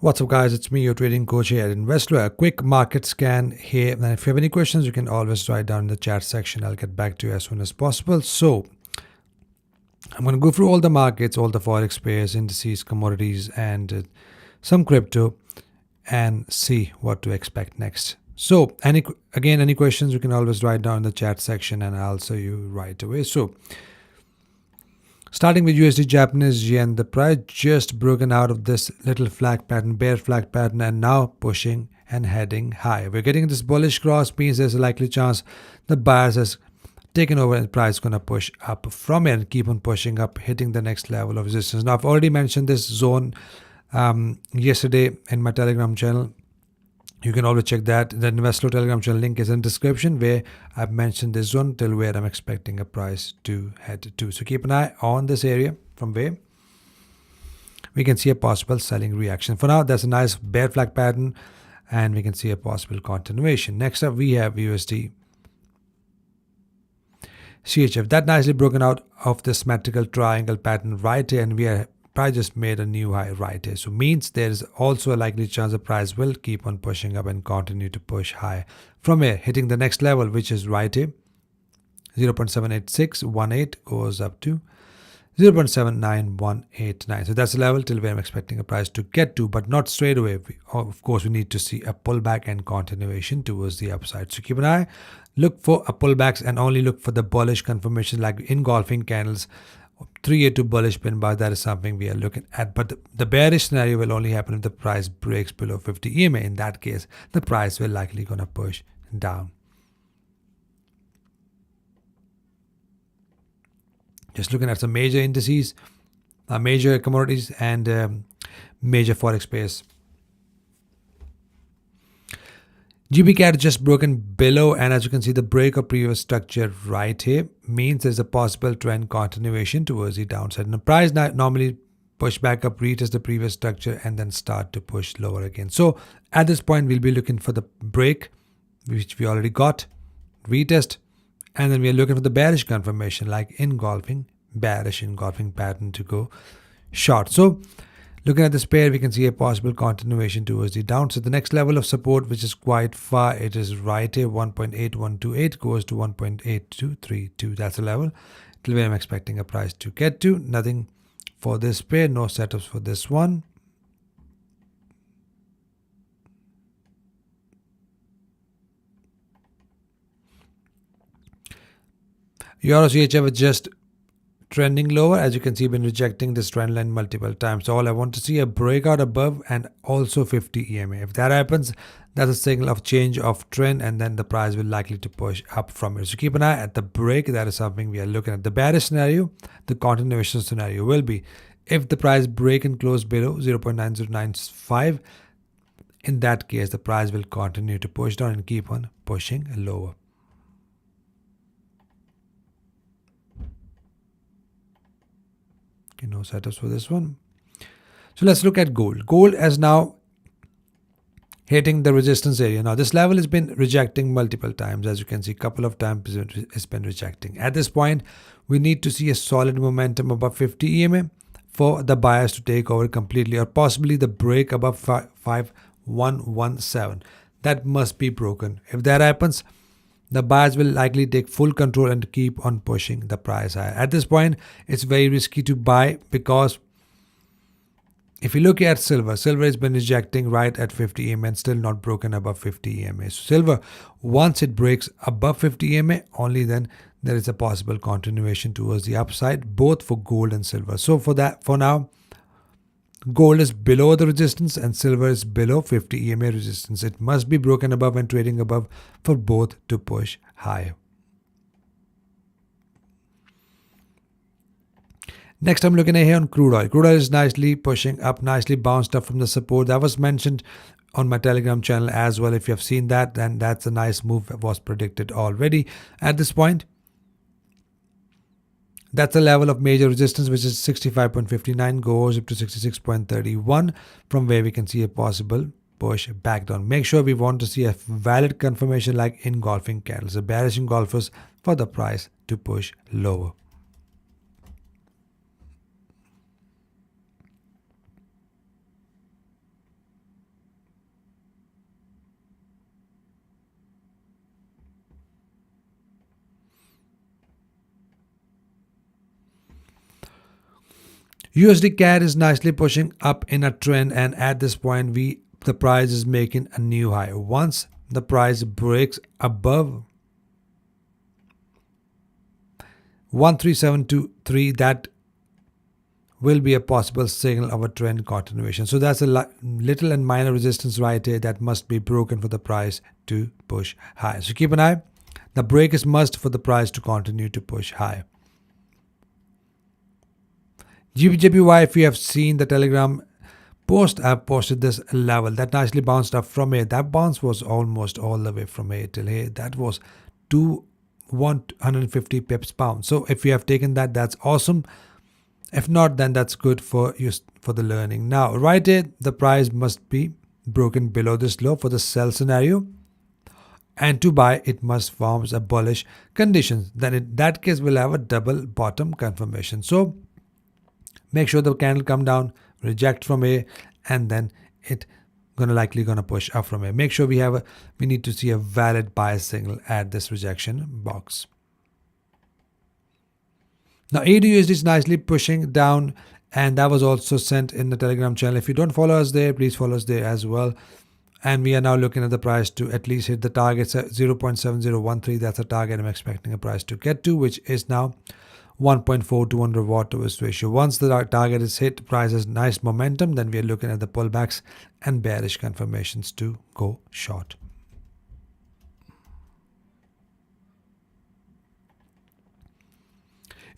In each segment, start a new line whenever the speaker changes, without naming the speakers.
What's up, guys? It's me, your trading coach here at Investor. A quick market scan here. And if you have any questions, you can always write down in the chat section. I'll get back to you as soon as possible. So I'm going to go through all the markets, all the Forex pairs, indices, commodities, and some crypto and see what to expect next. So any questions, you can always write down in the chat section and I'll answer you right away. So starting with USD Japanese yen, the price just broken out of this little flag pattern, bear flag pattern, and now pushing and heading high. We're getting this bullish cross, means there's a likely chance the buyers has taken over and the price is going to push up from here and keep on pushing up, hitting the next level of resistance. Now, I've already mentioned this zone yesterday in my Telegram channel. You can always check that. The Investor Telegram channel link is in the description, where I've mentioned this zone till where I'm expecting a price to head to. So keep an eye on this area from where we can see a possible selling reaction. For now, that's a nice bear flag pattern and we can see a possible continuation. Next up, we have USD CHF. That nicely broken out of the symmetrical triangle pattern right here, and we are price just made a new high right here. So means there is also a likely chance the price will keep on pushing up and continue to push high from here, hitting the next level, which is right here. 0.78618 goes up to 0.79189. So that's the level till where I'm expecting a price to get to, but not straight away. Of course, we need to see a pullback and continuation towards the upside. So keep an eye, look for a pullbacks and only look for the bullish confirmation like engulfing candles. 382 bullish pin bar, that is something we are looking at. But the bearish scenario will only happen if the price breaks below 50 EMA. In that case, the price will likely going to push down. Just looking at some major indices, major commodities, and major Forex pairs. GBCAD just broken below, and as you can see, the break of previous structure right here means there's a possible trend continuation towards the downside. And the price normally push back up, retest the previous structure, and then start to push lower again. So at this point, we'll be looking for the break, which we already got, retest, and then we're looking for the bearish confirmation, like bearish engulfing pattern to go short. So looking at this pair, we can see a possible continuation towards the down. So the next level of support, which is quite far, it is right here. 1.8128 goes to 1.8232. That's the level till where I'm expecting a price to get to. Nothing for this pair, no setups for this one. Euro CHF is just trending lower. As you can see, been rejecting this trend line multiple times. So all I want to see a breakout above and also 50 EMA. If that happens, that's a signal of change of trend, and then the price will likely to push up from it. So keep an eye at the break. That is something we are looking at. The bearish scenario, the continuation scenario will be if the price break and close below 0.9095. In that case, the price will continue to push down and keep on pushing lower. Okay, no setups for this one. So let's look at gold. Gold is now hitting the resistance area. Now this level has been rejecting multiple times. As you can see, a couple of times it's been rejecting. At this point, we need to see a solid momentum above 50 EMA for the buyers to take over completely, or possibly the break above 5117. That must be broken. If that happens, the buyers will likely take full control and keep on pushing the price higher. At this point, it's very risky to buy, because if you look at silver has been rejecting right at 50 EMA and still not broken above 50 EMA. So silver, once it breaks above 50 EMA, only then there is a possible continuation towards the upside, both for gold and silver. So for now, gold is below the resistance and silver is below 50 EMA resistance. It must be broken above and trading above for both to push higher. Next, I'm looking at here on crude oil. Crude oil is nicely pushing up, nicely bounced up from the support. That was mentioned on my Telegram channel as well. If you have seen that, then that's a nice move that was predicted already. At this point, that's a level of major resistance, which is 65.59, goes up to 66.31, from where we can see a possible push back down. Make sure we want to see a valid confirmation like engulfing candles, a bearish engulfers for the price to push lower. USD CAD is nicely pushing up in a trend, and at this point the price is making a new high. Once the price breaks above 13723, that will be a possible signal of a trend continuation. So that's a little and minor resistance right here that must be broken for the price to push high. So keep an eye. The break is must for the price to continue to push high. GBJPY, if you have seen the Telegram post, I've posted this level that nicely bounced up from here. That bounce was almost all the way from here till here. That was 150 pips bounce. So if you have taken that, that's awesome. If not, then that's good for you for the learning. Now, right here, the price must be broken below this low for the sell scenario. And to buy, it must form a bullish condition. Then in that case, we'll have a double bottom confirmation. So make sure the candle come down, reject from here, and then it likely gonna push up from here. Make sure we need to see a valid buy signal at this rejection box. Now AUD/USD is nicely pushing down, and that was also sent in the Telegram channel. If you don't follow us there, please follow us there as well. And we are now looking at the price to at least hit the target 0.7013. That's a target I'm expecting a price to get to, which is now 1.4 to 1 watt to risk ratio. Once the target is hit, price has nice momentum, then we are looking at the pullbacks and bearish confirmations to go short.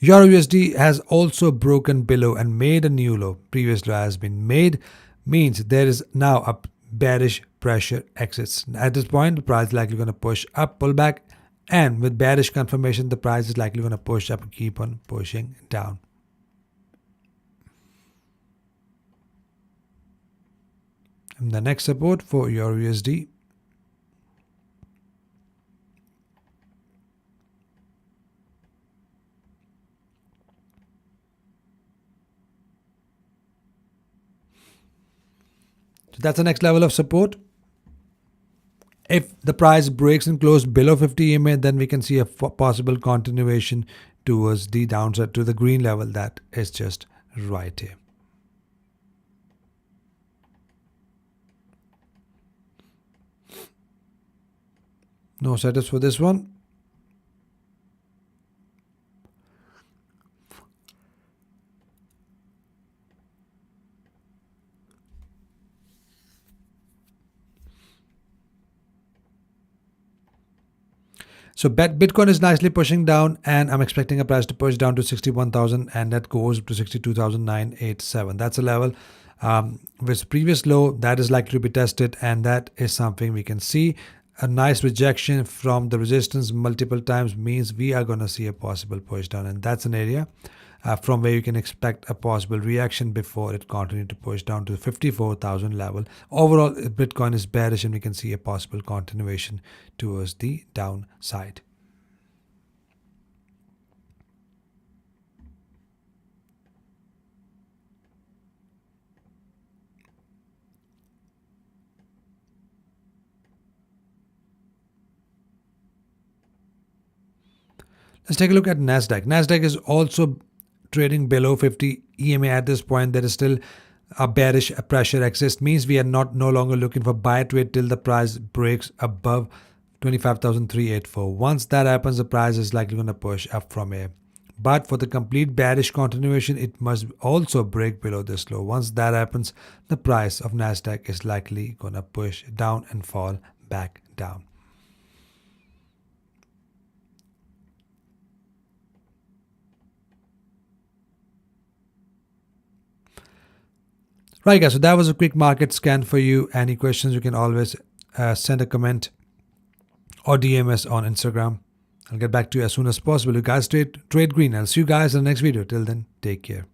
Euro USD has also broken below and made a new low. Previous low has been made, means there is now a bearish pressure exits. At this point, the price is likely going to push up, pull back, and with bearish confirmation, the price is likely going to push up and keep on pushing down. And the next support for Euro USD. So that's the next level of support. If the price breaks and closes below 50 EMA, then we can see a possible continuation towards the downside to the green level that is just right here. No setups for this one. So Bitcoin is nicely pushing down, and I'm expecting a price to push down to 61,000, and that goes to 62,987. That's a level with previous low that is likely to be tested, and that is something we can see. A nice rejection from the resistance multiple times means we are going to see a possible push down, and that's an area from where you can expect a possible reaction before it continues to push down to the 54,000 level. Overall, Bitcoin is bearish, and we can see a possible continuation towards the downside. Let's take a look at Nasdaq. Nasdaq is also trading below 50 EMA at this point. There is still a bearish pressure exists, means we are no longer looking for buy trade till the price breaks above 25,384. Once that happens, the price is likely going to push up from here. But for the complete bearish continuation, it must also break below this low. Once that happens, the price of Nasdaq is likely going to push down and fall back down. Right, guys, so that was a quick market scan for you. Any questions, you can always send a comment or DM us on Instagram. I'll get back to you as soon as possible. You guys trade green. I'll see you guys in the next video. Till then, take care.